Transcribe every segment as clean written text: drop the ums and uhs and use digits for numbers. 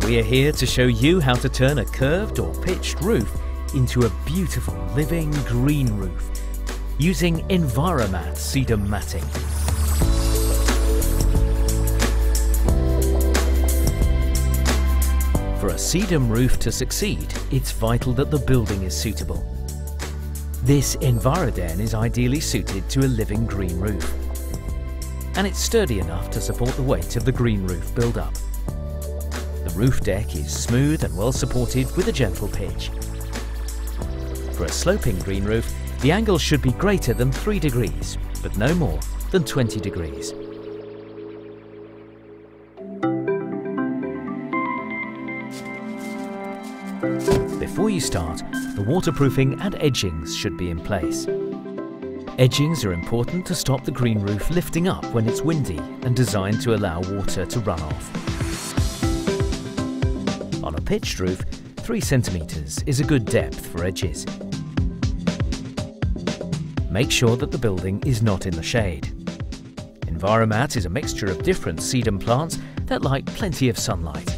We're here to show you how to turn a curved or pitched roof into a beautiful living green roof using Envirom sedum matting. For a sedum roof to succeed, it's vital that the building is suitable. This Envirom is ideally suited to a living green roof, and it's sturdy enough to support the weight of the green roof build-up. The roof deck is smooth and well supported with a gentle pitch. For a sloping green roof, the angle should be greater than 3 degrees, but no more than 20 degrees. Before you start, the waterproofing and edgings should be in place. Edgings are important to stop the green roof lifting up when it's windy and designed to allow water to run off. On a pitched roof, 3 centimetres is a good depth for edges. Make sure that the building is not in the shade. Envirom is a mixture of different sedum plants that like plenty of sunlight.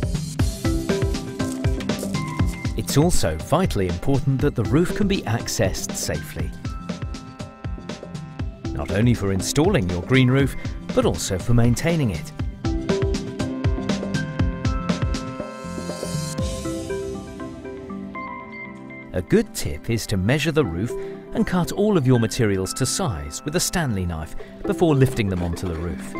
It's also vitally important that the roof can be accessed safely. Not only for installing your green roof, but also for maintaining it. A good tip is to measure the roof and cut all of your materials to size with a Stanley knife before lifting them onto the roof.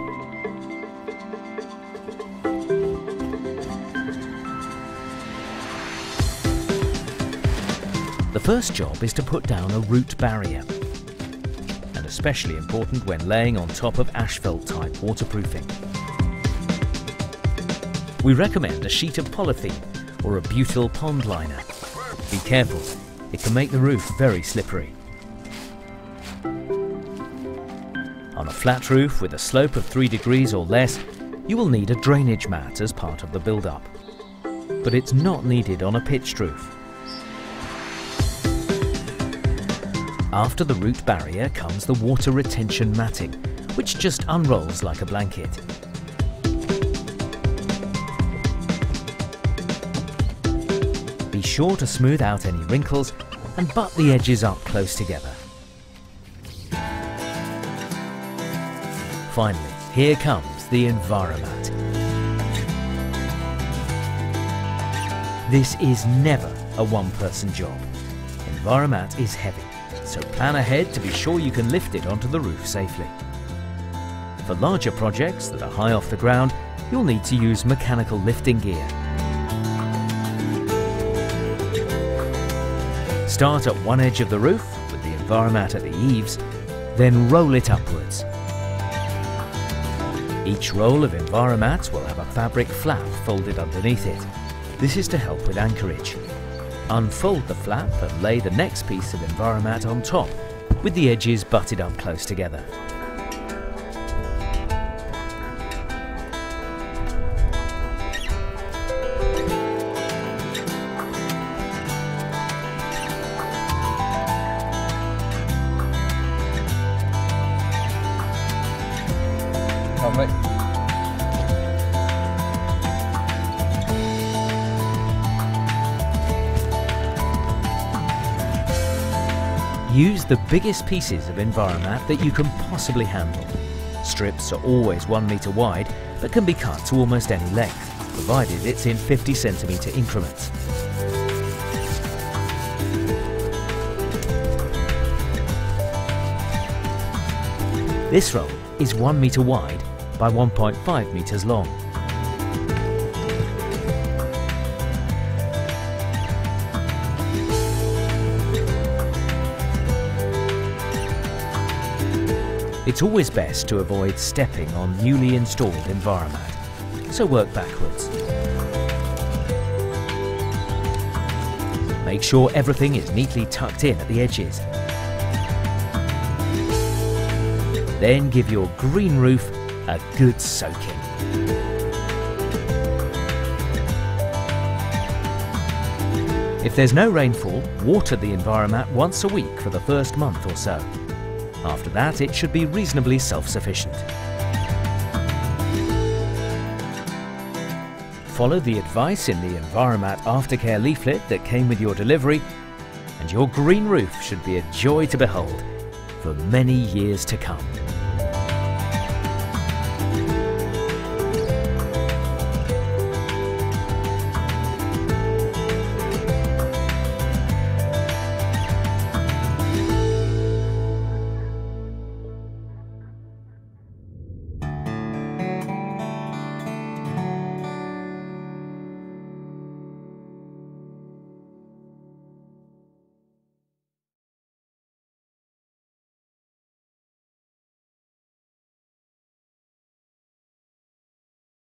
The first job is to put down a root barrier, and especially important when laying on top of asphalt type waterproofing. We recommend a sheet of polythene or a butyl pond liner. Be careful, it can make the roof very slippery. On a flat roof with a slope of 3 degrees or less, you will need a drainage mat as part of the build-up, but it's not needed on a pitched roof. After the root barrier comes the water retention matting, which just unrolls like a blanket. Be sure to smooth out any wrinkles and butt the edges up close together. Finally, here comes the Envirom. This is never a one-person job. Envirom is heavy, so plan ahead to be sure you can lift it onto the roof safely. For larger projects that are high off the ground, you'll need to use mechanical lifting gear. Start at one edge of the roof with the Envirom at the eaves, then roll it upwards. Each roll of Envirom will have a fabric flap folded underneath it. This is to help with anchorage. Unfold the flap and lay the next piece of Envirom on top, with the edges butted up close together. Use the biggest pieces of Envirom that you can possibly handle. Strips are always 1 metre wide, but can be cut to almost any length, provided it's in 50 centimetre increments. This roll is 1 metre wide by 1.5 metres long. It's always best to avoid stepping on newly installed Envirom, so work backwards. Make sure everything is neatly tucked in at the edges. Then give your green roof a good soaking. If there's no rainfall, water the Envirom once a week for the first month or so. After that, it should be reasonably self-sufficient. Follow the advice in the Envirom aftercare leaflet that came with your delivery, and your green roof should be a joy to behold for many years to come.